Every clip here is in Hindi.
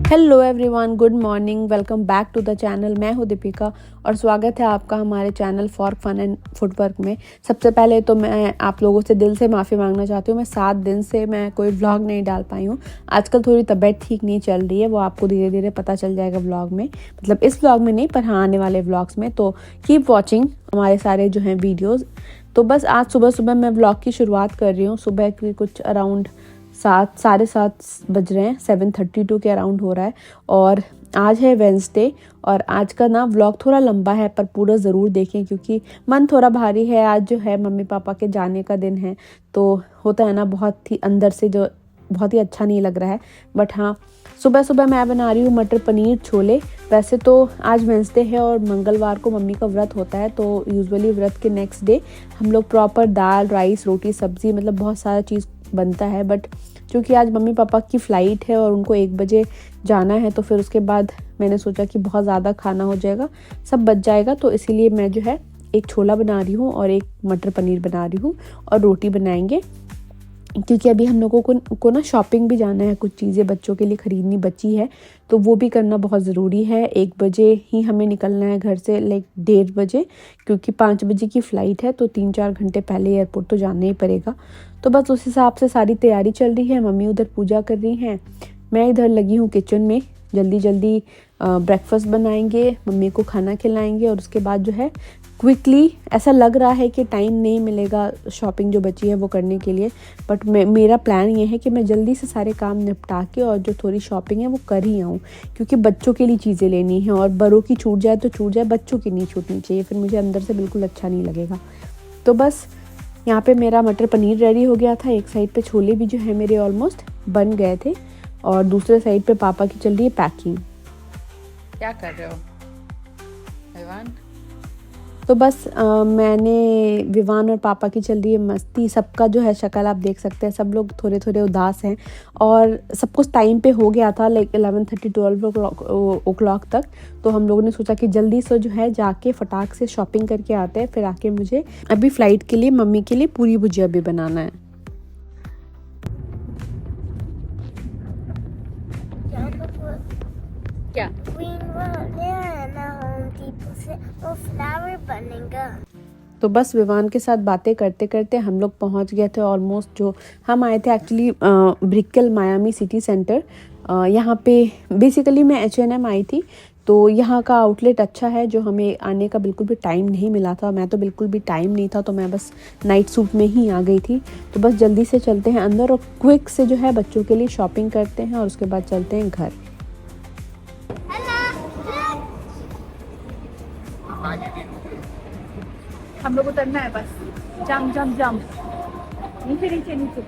Hello everyone, good morning, welcome back to the channel. मैं हूँ दीपिका और स्वागत है आपका हमारे channel for fun and footwork में। सबसे पहले तो मैं आप लोगों से दिल से माफ़ी मांगना चाहती हूँ। मैं 7 दिन से मैं कोई व्लॉग नहीं डाल पाई हूँ। आजकल थोड़ी तबीयत ठीक नहीं चल रही है, वो आपको धीरे धीरे पता चल जाएगा व्लॉग में, मतलब इस व्लॉग में नहीं पर हाँ आने वाले व्लॉग्स में। तो कीप वॉचिंग हमारे सारे जो हैं वीडियोज़। तो बस आज सुबह सुबह मैं व्लॉग की शुरुआत कर रही हूँ। सुबह की कुछ अराउंड 7-7:30 बज रहे हैं, 7:32 के अराउंड हो रहा है और आज है वेंसडे। और आज का ना व्लॉग थोड़ा लंबा है पर पूरा ज़रूर देखें क्योंकि मन थोड़ा भारी है। आज जो है मम्मी पापा के जाने का दिन है, तो होता है ना बहुत ही अंदर से जो बहुत ही अच्छा नहीं लग रहा है। बट हाँ, सुबह सुबह मैं बना रही हूँ मटर पनीर छोले। वैसे तो आज वेंसडे है और मंगलवार को मम्मी का व्रत होता है, तो यूजुअली व्रत के नेक्स्ट डे हम लोग प्रॉपर दाल, राइस, रोटी, सब्ज़ी, मतलब बहुत सारा चीज़ बनता है। बट क्योंकि आज मम्मी पापा की फ़्लाइट है और उनको 1 बजे जाना है, तो फिर उसके बाद मैंने सोचा कि बहुत ज़्यादा खाना हो जाएगा, सब बच जाएगा, तो इसीलिए मैं जो है एक छोला बना रही हूँ और एक मटर पनीर बना रही हूँ और रोटी बनाएंगे। क्योंकि अभी हम लोगों को ना शॉपिंग भी जाना है, कुछ चीज़ें बच्चों के लिए ख़रीदनी बची है, तो वो भी करना बहुत ज़रूरी है। 1 बजे ही हमें निकलना है घर से, लाइक 1:30 बजे, क्योंकि 5 बजे की फ़्लाइट है, तो 3-4 घंटे पहले एयरपोर्ट तो जाना ही पड़ेगा। तो बस उस हिसाब से सारी तैयारी चल रही है। मम्मी उधर पूजा कर रही हैं, मैं इधर लगी हूँ किचन में। जल्दी जल्दी ब्रेकफास्ट बनाएंगे, मम्मी को खाना खिलाएंगे और उसके बाद जो है क्विकली, ऐसा लग रहा है कि टाइम नहीं मिलेगा शॉपिंग जो बची है वो करने के लिए, बट मेरा प्लान ये है कि मैं जल्दी से सारे काम निपटा के और जो थोड़ी शॉपिंग है वो कर ही आऊँ, क्योंकि बच्चों के लिए चीज़ें लेनी है और बड़ों की छूट जाए तो छूट जाए, बच्चों की नहीं छूटनी चाहिए, फिर मुझे अंदर से बिल्कुल अच्छा नहीं लगेगा। तो बस यहाँ पे मेरा मटर पनीर रेडी हो गया था। एक साइड पे छोले भी जो है मेरे ऑलमोस्ट बन गए थे और दूसरे साइड पे पापा की चल रही है पैकिंग। क्या कर रहे हो विवान? तो बस मैंने विवान और पापा की चल रही है मस्ती। सबका जो है शक्ल आप देख सकते हैं, सब लोग थोड़े थोड़े उदास हैं और सब कुछ टाइम पे हो गया था, लाइक 11:30-12 o'clock तक। तो हम लोगों ने सोचा कि जल्दी से जो है जाके फटाक से शॉपिंग करके आते हैं, फिर आके मुझे अभी फ़्लाइट के लिए मम्मी के लिए पूरी भुजिया भी बनाना है। क्या फ्लावर बनेगा। तो बस विवान के साथ बातें करते करते हम लोग पहुंच गए थे ऑलमोस्ट। जो हम आए थे एक्चुअली ब्रिकल मायामी सिटी सेंटर। यहाँ पे बेसिकली मैं H&M आई थी, तो यहाँ का आउटलेट अच्छा है। जो हमें आने का बिल्कुल भी टाइम नहीं मिला था, मैं तो बिल्कुल भी टाइम नहीं था, तो मैं बस नाइट सूट में ही आ गई थी। तो बस जल्दी से चलते हैं अंदर और क्विक से जो है बच्चों के लिए शॉपिंग करते हैं और उसके बाद चलते हैं घर। हम लोग उतरना है, बस जंप जंप जंप, नीचे नीचे नीचे।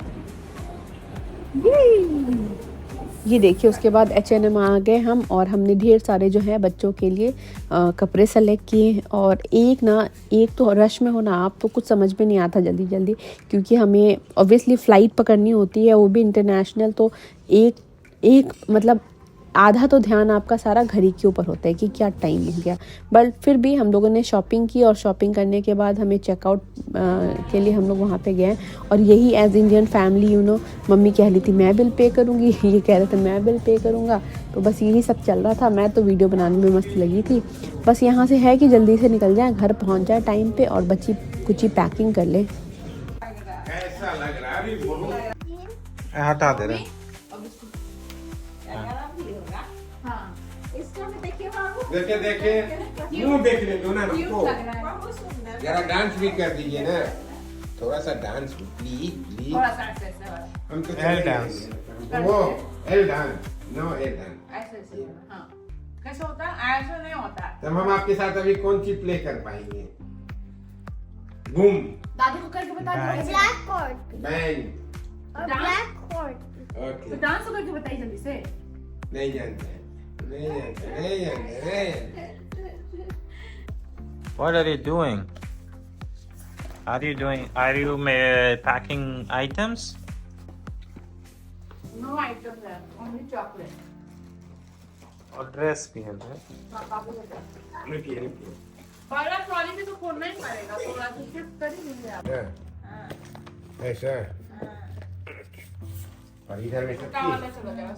ये देखिए, उसके बाद H&M आ गए हम और हमने ढेर सारे जो है बच्चों के लिए कपड़े सेलेक्ट किए। और एक तो रश में होना आप तो कुछ समझ में नहीं आता जल्दी जल्दी, क्योंकि हमें ऑब्वियसली फ़्लाइट पकड़नी होती है, वो भी इंटरनेशनल। तो एक मतलब आधा तो ध्यान आपका सारा घर ही के ऊपर होता है कि क्या टाइम हो गया। बट फिर भी हम लोगों ने शॉपिंग की और शॉपिंग करने के बाद हमें चेकआउट के लिए हम लोग वहाँ पे गए। और यही एज इंडियन फैमिली मम्मी कह रही थी मैं बिल पे करूँगी, ये कह रहे थे मैं बिल पे करूँगा, तो बस यही सब चल रहा था। मैं तो वीडियो बनाने में मस्त लगी थी। बस यहाँ से है कि जल्दी से निकल जाए, घर पहुँच जाए टाइम पर और बच्ची कुछ ही पैकिंग कर ले। हटा दे रहे देखे मुंह देख ले दो ना हमको, जरा डांस भी कर दीजिए ना, थोड़ा सा डांस प्लीज प्लीज। हम तो एल डांस, वो L dance, no L dance ऐसे। हाँ कैसे होता है? ऐसे नहीं होता। तब हम आपके साथ अभी कौन सी प्ले कर पाएंगे? बूम, दादी को करके बता दो। ब्लैक कॉर्ड, बैंग और ब्लैक कॉर्ड। ओके, तो डांस करके बताइए जल्दी से। नहीं जानते। What are you doing? Are you packing items? No items there, only chocolate. और ड्रेस भी है ना? बड़ा ट्रॉली में तो खोलना ही पड़ेगा, थोड़ा सा शिफ्ट कर ही लेंगे आप। ऐसा और इधर में छोटा वाला चला जाएगा,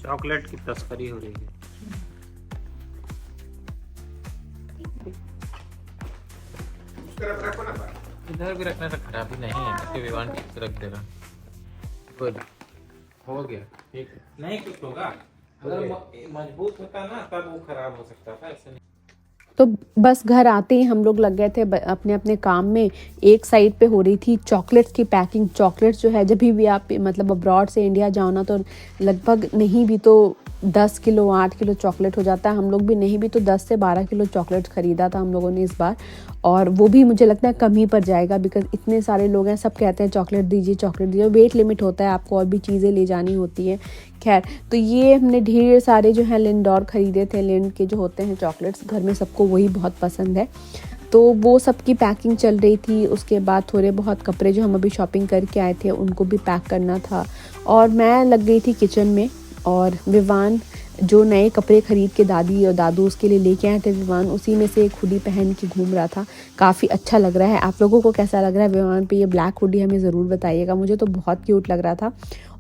चॉकलेट की तस्करी हो रही है। उस तरफ रखो ना बाहर। इधर भी रखने से खराबी नहीं है, इसके विवान ठीक से रख देगा। गुड, हो गया। ठीक है, नहीं कुछ होगा। अगर मजबूत होता ना तब वो खराब हो सकता था, ऐसे नहीं। तो बस घर आते ही हम लोग लग गए थे अपने अपने काम में। एक साइड पे हो रही थी चॉकलेट्स की पैकिंग। चॉकलेट्स जो है जब भी आप मतलब अब्रॉड से इंडिया जाओ ना, तो लगभग नहीं भी तो 10 किलो 8 किलो चॉकलेट हो जाता है। हम लोग भी नहीं भी तो 10 से 12 किलो चॉकलेट ख़रीदा था हम लोगों ने इस बार। और वो भी मुझे लगता है कम ही पड़ जाएगा, बिकॉज इतने सारे लोग हैं, सब कहते हैं चॉकलेट दीजिए चॉकलेट दीजिए। वेट लिमिट होता है, आपको और भी चीज़ें ले जानी होती हैं। खैर, तो ये हमने ढेर सारे जो है लिंडोर ख़रीदे थे। लिंड के जो होते हैं चॉकलेट्स, घर में सबको वही बहुत पसंद है। तो वो सब की पैकिंग चल रही थी। उसके बाद थोड़े बहुत कपड़े जो हम अभी शॉपिंग करके आए थे उनको भी पैक करना था। और मैं लग गई थी किचन में। और विवान जो नए कपड़े ख़रीद के दादी और दादू उसके लिए लेके आए थे, विवान उसी में से एक हुडी पहन के घूम रहा था। काफ़ी अच्छा लग रहा है। आप लोगों को कैसा लग रहा है विवान पे ये ब्लैक हुडी, हमें ज़रूर बताइएगा। मुझे तो बहुत क्यूट लग रहा था।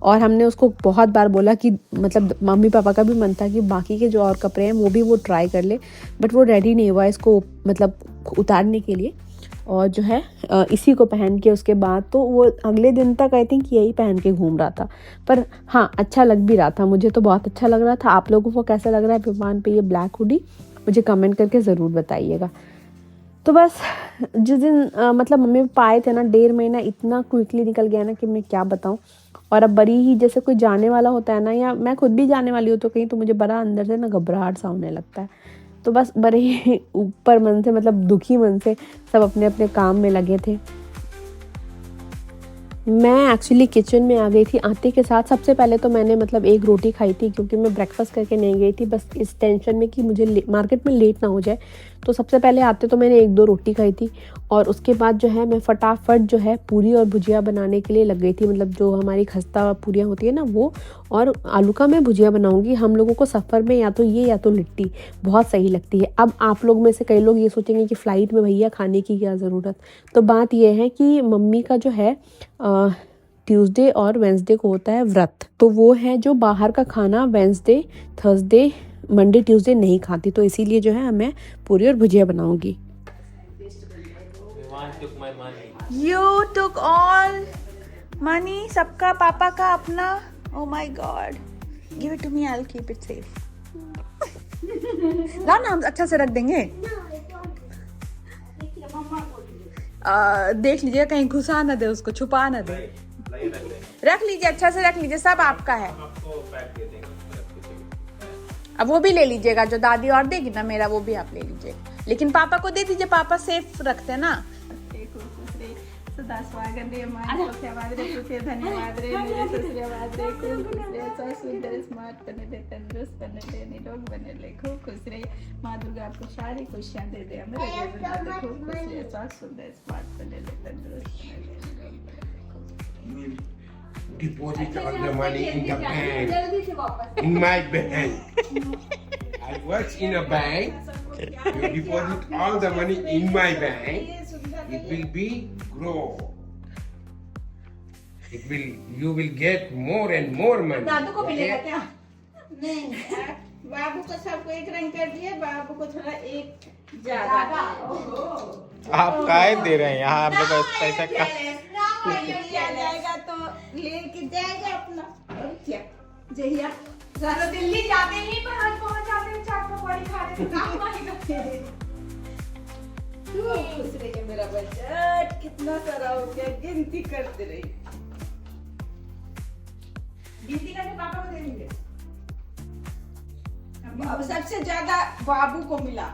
और हमने उसको बहुत बार बोला कि मतलब मम्मी पापा का भी मन था कि बाकी के जो और कपड़े हैं वो भी वो ट्राई कर ले, बट वो रेडी नहीं हुआ इसको मतलब उतारने के लिए। और जो है इसी को पहन के उसके बाद तो वो अगले दिन तक आई थिंक यही पहन के घूम रहा था। पर हाँ, अच्छा लग भी रहा था। मुझे तो बहुत अच्छा लग रहा था। आप लोगों को कैसा लग रहा है विवान पे ये ब्लैक हुडी, मुझे कमेंट करके ज़रूर बताइएगा। तो बस जिस दिन मतलब मम्मी पापा आए थे ना, 1.5 महीना इतना क्विकली निकल गया ना कि मैं क्या बताऊँ। और अब बड़ी ही जैसे कोई जाने वाला होता है ना, या मैं खुद भी जाने वाली हूँ तो कहीं, तो मुझे बड़ा अंदर से ना घबराहट सा होने लगता है। तो बस बड़े ही ऊपर मन से मतलब दुखी मन से सब अपने अपने काम में लगे थे। मैं एक्चुअली किचन में आ गई थी आते के साथ। सबसे पहले तो मैंने मतलब एक रोटी खाई थी, क्योंकि मैं ब्रेकफास्ट करके नहीं गई थी, बस इस टेंशन में कि मुझे मार्केट में लेट ना हो जाए। तो सबसे पहले आते तो मैंने 1-2 रोटी खाई थी। और उसके बाद जो है मैं फटाफट जो है पूरी और भुजिया बनाने के लिए लग गई थी। मतलब जो हमारी खस्ता पूरियाँ होती है ना वो, और आलू का मैं भुजिया बनाऊंगी। हम लोगों को सफ़र में या तो ये या तो लिट्टी बहुत सही लगती है। अब आप लोग में से कई लोग ये सोचेंगे कि फ़्लाइट में भैया खाने की क्या ज़रूरत। तो बात ये है कि मम्मी का जो है ट्यूसडे और वेंसडे को होता है व्रत। तो वो है जो बाहर का खाना वेंसडे थर्सडे मंडे ट्यूसडे नहीं खाती। तो इसीलिए जो है मैं पूरी और भुजिया बनाऊंगी। You took all money, सबका पापा का अपना। Oh my God, give it to me, I'll keep it safe. ना ना, हम अच्छा से रख देंगे। देख लीजिए कहीं घुसा ना दे उसको, छुपा ना दे। रख लीजिए, अच्छा से रख लीजिए, सब आपका है। अब वो भी ले लीजिएगा, जो दादी और देगी ना मेरा, वो भी आप ले लीजिए। लेकिन पापा को दे दीजिए, पापा सेफ रखते ना। सदा स्वागत रे माय सौख्यवाद रे खुशी धन्यवाद रे मेरे ससुरवाद रे खूब खुश रे सो सुंदर स्मार्ट बने दे, तंदुरुस्त बने दे, निरोग बने ले, खूब खुश रे। माँ दुर्गा आपको सारी खुशियाँ दे दे, हमें जीवन में खूब खुश रे, सो सुंदर स्मार्ट बने ले, तंदुरुस्त बने ले। Deposit all the money in the bank. In my bank. I work in a bank. You deposit all the money in my bank. It will be grow. You will get more and more money. दादू को मिलेगा क्या? नहीं, बाबू को सबको एक रंग कर दिए, बाबू को थोड़ा एक ज्यादा। आप काय दे रहे हैं यहाँ, आप लोग पैसा का क्या जाएगा तो लेके जाएगा अपना। और क्या जहिया दिल्ली जाते ही पहुंच जाते हैं, चाट पकौड़ी खा रहे थे। खुश रहिए मेरा बच्चा, कितना सारा हो गया, गिनती करते रहिए। गिनती करके पापा को दे देंगे। अब सबसे ज्यादा बाबू को मिला।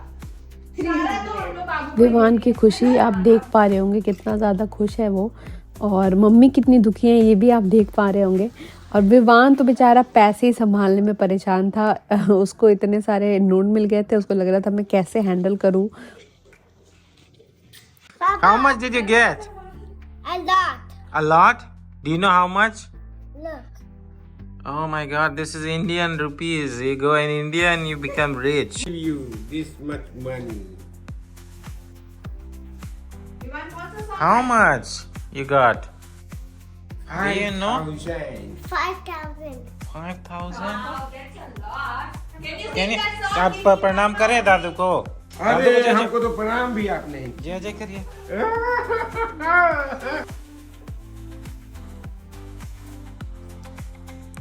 विवान की खुशी आप देख पा रहे होंगे, कितना ज़्यादा खुश है वो। और मम्मी कितनी दुखी है ये भी आप देख पा रहे होंगे। और विवान तो बेचारा पैसे ही संभालने में परेशान था। उसको इतने सारे नोट मिल गए थे, उसको लग रहा था मैं कैसे हैंडल करूं। How much did you get? A lot. A lot? Do you know how much? Look. Oh my God, this is Indian rupees. You go in India and you become rich. You this much money. How much you got? Do you know? 5,000. 5,000. 5,000? Can you आप प्रणाम करें दादू को. अरे हमको तो प्रणाम भी आप नहीं. जय जय करिए.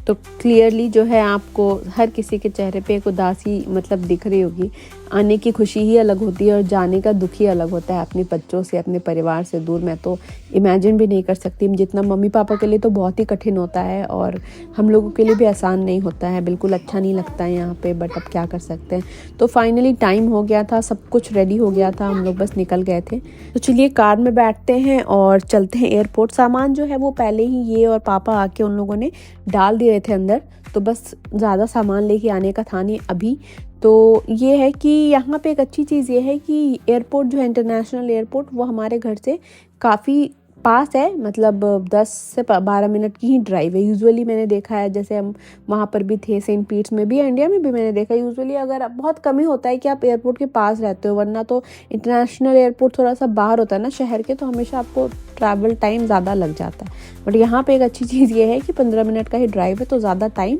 तो क्लियरली जो है आपको हर किसी के चेहरे पे एक उदासी मतलब दिख रही होगी. आने की खुशी ही अलग होती है और जाने का दुख ही अलग होता है अपने बच्चों से, अपने परिवार से दूर. मैं तो इमेजिन भी नहीं कर सकती. जितना मम्मी पापा के लिए तो बहुत ही कठिन होता है और हम लोगों के लिए भी आसान नहीं होता है. बिल्कुल अच्छा नहीं लगता है यहाँ पे, बट अब क्या कर सकते हैं. तो फाइनली टाइम हो गया था, सब कुछ रेडी हो गया था, हम लोग बस निकल गए थे. तो चलिए कार में बैठते हैं और चलते हैं एयरपोर्ट. सामान जो है वो पहले ही ये और पापा आके उन लोगों ने डाल दिए थे अंदर, तो बस ज़्यादा सामान लेके आने का था नहीं अभी. तो ये है कि यहाँ पे एक अच्छी चीज़ ये है कि एयरपोर्ट जो है इंटरनेशनल एयरपोर्ट वो हमारे घर से काफ़ी पास है. मतलब 10 से 12 मिनट की ही ड्राइव है. यूजुअली मैंने देखा है, जैसे हम वहाँ पर भी थे, सेंट पीट्स में भी, इंडिया में भी मैंने देखा है यूजुअली अगर बहुत कम ही होता है कि आप एयरपोर्ट के पास रहते हो, वरना तो इंटरनेशनल एयरपोर्ट थोड़ा सा बाहर होता है ना शहर के, तो हमेशा आपको ट्रैवल टाइम ज़्यादा लग जाता है. बट यहाँ पे एक अच्छी चीज़ ये है कि 15 मिनट का ही ड्राइव है, तो ज़्यादा टाइम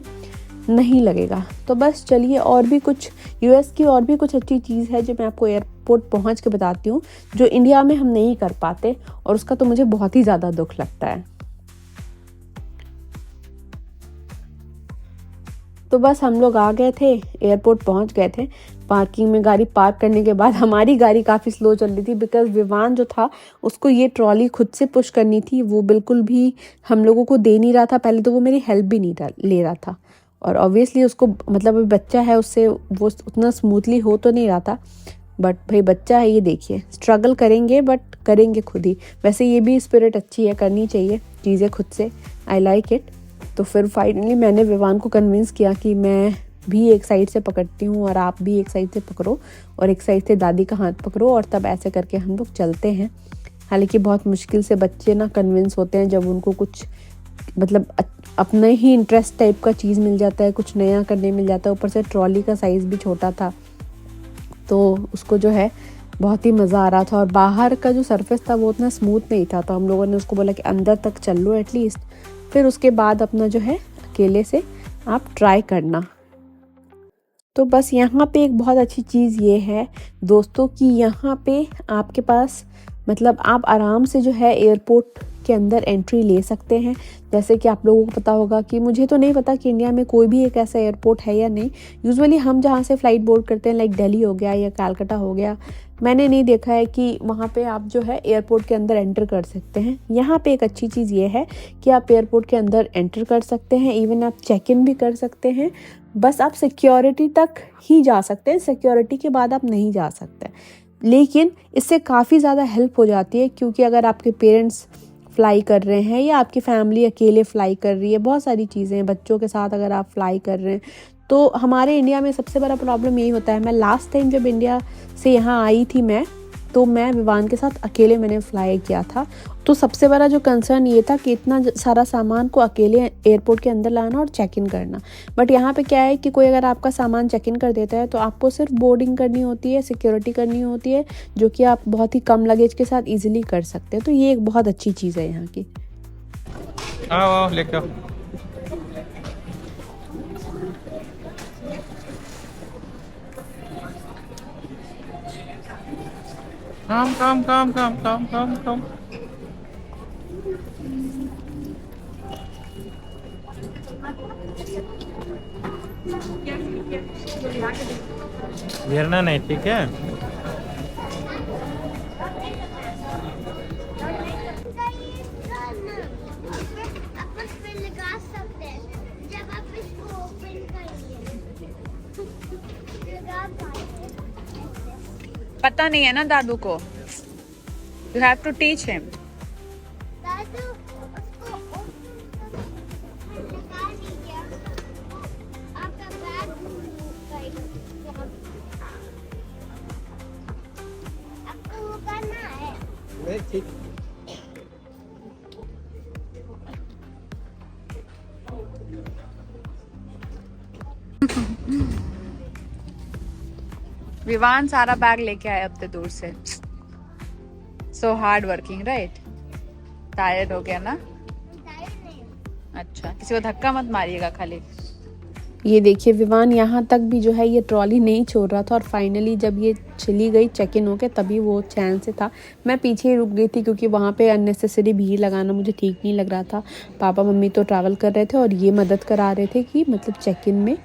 नहीं लगेगा. तो बस चलिए, और भी कुछ यूएस की और भी कुछ अच्छी चीज़ है जो मैं आपको एयरपोर्ट पहुंच के बताती हूँ, जो इंडिया में हम नहीं कर पाते, और उसका तो मुझे बहुत ही ज़्यादा दुख लगता है. तो बस हम लोग आ गए थे, एयरपोर्ट पहुंच गए थे. पार्किंग में गाड़ी पार्क करने के बाद हमारी गाड़ी काफ़ी स्लो चल रही थी, बिकॉज विवान जो था उसको ये ट्रॉली खुद से पुश करनी थी. वो बिल्कुल भी हम लोगों को दे नहीं रहा था. पहले तो वो मेरी हेल्प भी नहीं ले रहा था, और ऑब्वियसली उसको मतलब अभी बच्चा है, उससे वो उतना स्मूथली हो तो नहीं रहा था. बट भाई बच्चा है, ये देखिए स्ट्रगल करेंगे बट करेंगे खुद ही. वैसे ये भी स्पिरिट अच्छी है, करनी चाहिए चीज़ें खुद से. I like it. तो फिर फाइनली मैंने विवान को कन्विंस किया कि मैं भी एक साइड से पकड़ती हूँ और आप भी एक साइड से पकड़ो, और एक साइड से दादी का हाथ पकड़ो, और तब ऐसे करके हम लोग चलते हैं. हालांकि बहुत मुश्किल से बच्चे ना कन्विंस होते हैं जब उनको कुछ मतलब अपना ही इंटरेस्ट टाइप का चीज़ मिल जाता है, कुछ नया करने मिल जाता है. ऊपर से ट्रॉली का साइज़ भी छोटा था, तो उसको जो है बहुत ही मज़ा आ रहा था. और बाहर का जो सरफेस था वो उतना स्मूथ नहीं था, तो हम लोगों ने उसको बोला कि अंदर तक चल लो एटलीस्ट, फिर उसके बाद अपना जो है अकेले से आप ट्राई करना. तो बस यहाँ पे एक बहुत अच्छी चीज़ ये है दोस्तों कि यहाँ पे आपके पास मतलब आप आराम से जो है एयरपोर्ट के अंदर एंट्री ले सकते हैं. जैसे कि आप लोगों को पता होगा कि मुझे तो नहीं पता कि इंडिया में कोई भी एक ऐसा एयरपोर्ट है या नहीं. यूजुअली हम जहाँ से फ़्लाइट बोर्ड करते हैं, लाइक दिल्ली हो गया या कलकत्ता हो गया, मैंने नहीं देखा है कि वहाँ पे आप जो है एयरपोर्ट के अंदर एंटर कर सकते हैं. यहाँ पे एक अच्छी चीज़ ये है कि आप एयरपोर्ट के अंदर एंटर कर सकते हैं, इवन आप चेक इन भी कर सकते हैं. बस आप सिक्योरिटी तक ही जा सकते हैं, सिक्योरिटी के बाद आप नहीं जा सकते. लेकिन इससे काफ़ी ज़्यादा हेल्प हो जाती है, क्योंकि अगर आपके पेरेंट्स फ्लाई कर रहे हैं या आपकी फैमिली अकेले फ्लाई कर रही है, बहुत सारी चीज़ें हैं, बच्चों के साथ अगर आप फ्लाई कर रहे हैं, तो हमारे इंडिया में सबसे बड़ा प्रॉब्लम यही होता है. मैं लास्ट टाइम जब इंडिया से यहाँ आई थी तो मैं विवान के साथ अकेले मैंने फ्लाई किया था. तो सबसे बड़ा जो कंसर्न ये था कि इतना सारा सामान को अकेले एयरपोर्ट के अंदर लाना और चेक इन करना. बट यहाँ पे क्या है कि कोई अगर आपका सामान चेक इन कर देता है तो आपको सिर्फ बोर्डिंग करनी होती है, सिक्योरिटी करनी होती है, जो कि आप बहुत ही कम लगेज के साथ ईजिली कर सकते हैं. तो ये एक बहुत अच्छी चीज़ है यहाँ की. आओ लेकर. Come. गिरना नहीं, ठीक है. पता नहीं है ना दादू को. You have to teach him. दादू उसको निकाल दीजिए. आपका बैग आपको वो करना है. नहीं ठीक. विवान सारा बैग लेके आए अब दूर से। So hard working right. Tired हो गया ना? अच्छा, किसी को धक्का मत मारिएगा खाली। ये देखिए विवान यहाँ तक भी जो है ये ट्रॉली नहीं छोड़ रहा था, और फाइनली जब ये चली गई चेक इन होके तभी वो चैन से था। मैं पीछे ही रुक गई थी क्योंकि वहाँ पे अननेसेसरी भीड़ लगाना मुझे ठीक नहीं लग रहा था। पापा मम्मी तो ट्रैवल कर रहे थे और ये मदद करा रहे थे कि मतलब चेक इन में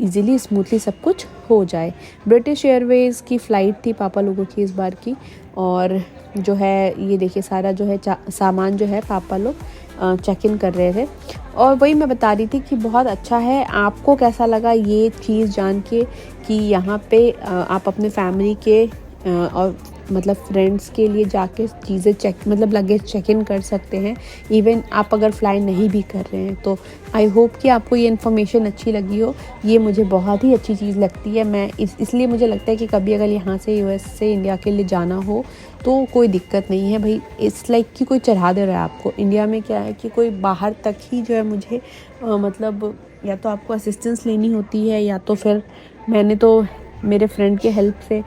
इजीली स्मूथली सब कुछ हो जाए। ब्रिटिश एयरवेज़ की फ़्लाइट थी पापा लोगों की इस बार की, और जो है ये देखिए सारा जो है सामान जो है पापा लोग चेक इन कर रहे थे। और वही मैं बता रही थी कि बहुत अच्छा है। आपको कैसा लगा ये चीज़ जान के कि यहाँ पे आप अपने फैमिली के और मतलब फ्रेंड्स के लिए जाके चीज़ें मतलब लगेज चेक इन कर सकते हैं, इवन आप अगर फ्लाई नहीं भी कर रहे हैं। तो आई होप कि आपको ये इन्फॉर्मेशन अच्छी लगी हो। ये मुझे बहुत ही अच्छी चीज़ लगती है। मैं इसलिए मुझे लगता है कि कभी अगर यहाँ से यूएस से इंडिया के लिए जाना हो तो कोई दिक्कत नहीं है भाई। इट्स लाइक कि कोई चढ़ा दे रहा है आपको। इंडिया में क्या है कि कोई बाहर तक ही जो है मुझे मतलब या तो आपको असिस्टेंस लेनी होती है, या तो फिर मैंने तो मेरे फ्रेंड के हेल्प से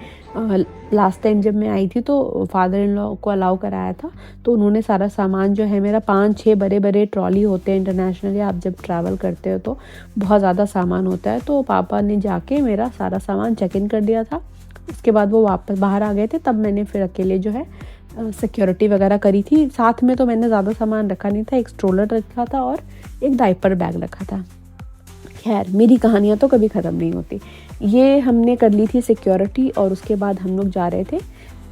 लास्ट टाइम जब मैं आई थी तो फादर इन लॉ को अलाउ कराया था, तो उन्होंने सारा सामान जो है मेरा 5-6 बड़े बड़े ट्रॉली होते हैं इंटरनेशनली। आप जब ट्रैवल करते हो तो बहुत ज़्यादा सामान होता है, तो पापा ने जाके मेरा सारा सामान चेक इन कर दिया था। उसके बाद वो वापस बाहर आ गए थे, तब मैंने फिर अकेले जो है सिक्योरिटी वगैरह करी थी। साथ में तो मैंने ज़्यादा सामान रखा नहीं था, एक स्ट्रोलर रखा था और एक डायपर बैग रखा था। खैर मेरी कहानियाँ तो कभी ख़त्म नहीं होती। ये हमने कर ली थी सिक्योरिटी, और उसके बाद हम लोग जा रहे थे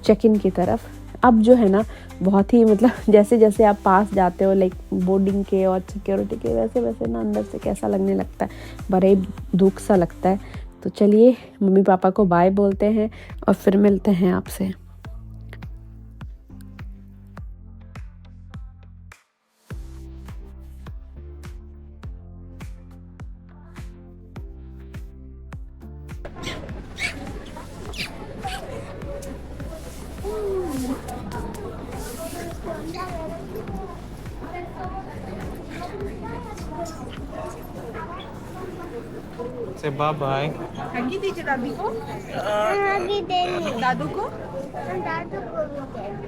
चेक इन की तरफ। अब जो है ना बहुत ही मतलब जैसे जैसे आप पास जाते हो लाइक बोर्डिंग के और सिक्योरिटी के, वैसे वैसे ना अंदर से कैसा लगने लगता है, बड़ा ही दुख सा लगता है। तो चलिए मम्मी पापा को बाय बोलते हैं और फिर मिलते हैं आपसे। Say bye bye. हगी दीजिए दादी को, आगे देनी दादू को। दादू को भी देनी।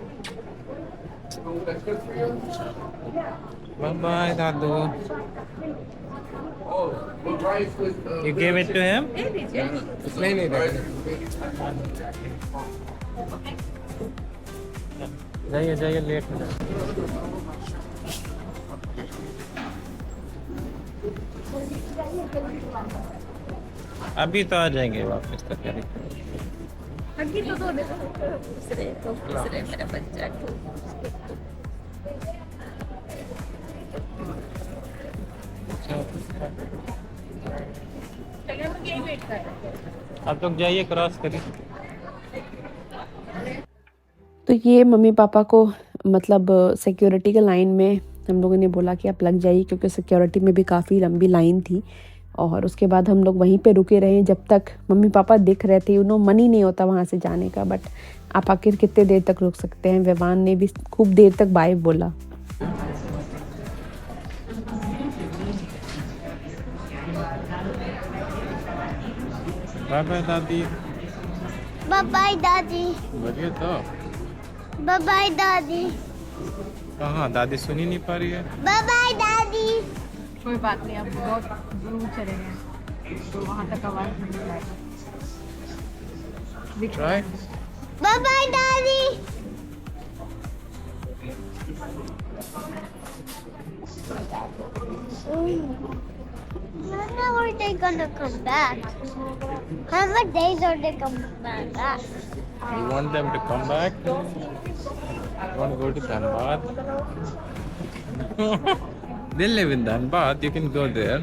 Bye bye, Dadu. You gave it to him? नहीं नहीं जाइए जाइए, लेट हो जाए। अभी तो आ जाएंगे वापस, तो क्या दिक्कत है? हगी तो दो देखो, दूसरे मेरा बच्चा को। चलिए हम यही वेट कर रहे हैं। आप लोग जाइए, क्रॉस करिए। तो ये मम्मी पापा को मतलब सिक्योरिटी के लाइन में हम लोगों ने बोला कि आप लग जाइए, क्योंकि सिक्योरिटी में भी काफ़ी लंबी लाइन थी। और उसके बाद हम लोग वहीं पे रुके रहे जब तक मम्मी पापा दिख रहे थे। मन ही नहीं होता वहाँ से जाने का, बट आप आखिर कितने देर तक रुक सकते हैं। विवान ने भी खूब देर तक बाय बोला। बाय बाय दादी। बाय बाय दादी। बढ़िया तो। बाय बाय दादी। कहाँ दादी सुनी नहीं पा रही है? बाय बाय दादी। कोई बात नहीं, अब बहुत दूर चले गए, वहाँ तक आवाज़ नहीं आएगा। Right? बाय बाय दादी। When are they gonna come back? How many days are they coming back? You want them to come back? You want to go to Dhanbad? They live in Dhanbad. You can go there.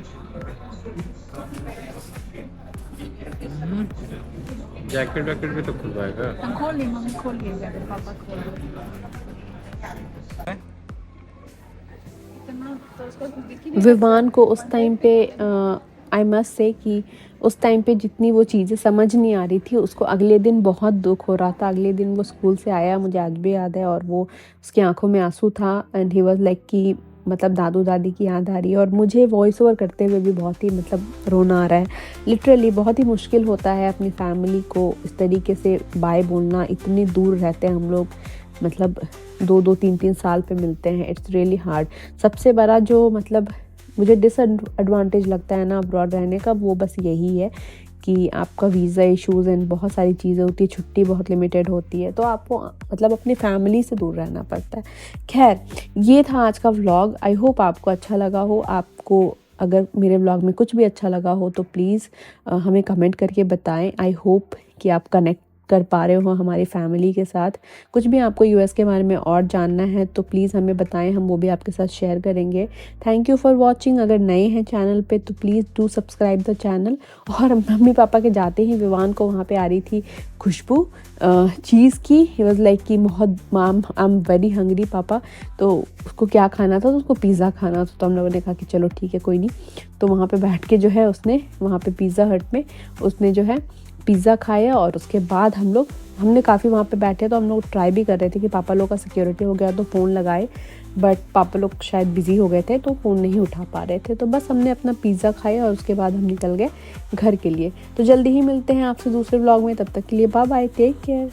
Jacket वैकेट भी तो खुलवाएगा। हम खोल लिए, मम्मी खोल लिए, जैकेट पापा खोल लिए। इतना तो उसको दिख ही नहीं। विवान को उस टाइम पे आई मस्ट से कि उस टाइम पे जितनी वो चीज़ें समझ नहीं आ रही थी, उसको अगले दिन बहुत दुख हो रहा था। अगले दिन वो स्कूल से आया, मुझे आज भी याद है, और वो उसकी आंखों में आंसू था। एंड ही वाज लाइक कि मतलब दादू दादी की याद आ रही है। और मुझे वॉइस ओवर करते हुए भी बहुत ही मतलब रोना आ रहा है। लिटरली बहुत ही मुश्किल होता है अपनी फैमिली को इस तरीके से बाय बोलना। इतनी दूर रहते हैं हम लोग, मतलब 2-2 3-3 साल पे मिलते हैं। It's really hard. सबसे बड़ा जो मतलब मुझे डिसएडवांटेज लगता है ना अब्रॉड रहने का, वो बस यही है कि आपका वीज़ा इश्यूज़ एंड बहुत सारी चीज़ें होती है, छुट्टी बहुत लिमिटेड होती है, तो आपको मतलब अपनी फैमिली से दूर रहना पड़ता है। खैर, ये था आज का व्लॉग। आई होप आपको अच्छा लगा हो। आपको अगर मेरे व्लॉग में कुछ भी अच्छा लगा हो तो प्लीज़ हमें कमेंट करके बताएं। आई होप कि आप कनेक्ट कर पा रहे हो हमारी फैमिली के साथ। कुछ भी आपको यूएस के बारे में और जानना है तो प्लीज़ हमें बताएं, हम वो भी आपके साथ शेयर करेंगे। Thank you for watching. अगर नए हैं चैनल पे तो please do subscribe the channel. और मम्मी पापा के जाते ही विवान को वहाँ पे आ रही थी खुशबू चीज़ की। ही वॉज लाइक कि बहुत माम आई एम वेरी हंग्री पापा, तो उसको क्या खाना था, तो उसको पिज़्ज़ा खाना था। तो हम लोगों ने कहा कि चलो ठीक है कोई नहीं। तो वहाँ पे बैठ के जो है उसने वहाँ पे पिज़्ज़ा हट में उसने जो है पिज़्ज़ा खाया। और उसके बाद हमने काफ़ी वहाँ पे बैठे, तो हम लोग ट्राई भी कर रहे थे कि पापा लोग का सिक्योरिटी हो गया तो फ़ोन लगाए, बट पापा लोग शायद बिज़ी हो गए थे तो फ़ोन नहीं उठा पा रहे थे। तो बस हमने अपना पिज़्ज़ा खाया और उसके बाद हम निकल गए घर के लिए। तो जल्दी ही मिलते हैं आपसे दूसरे व्लॉग में। तब तक के लिए बाय बाय, टेक केयर।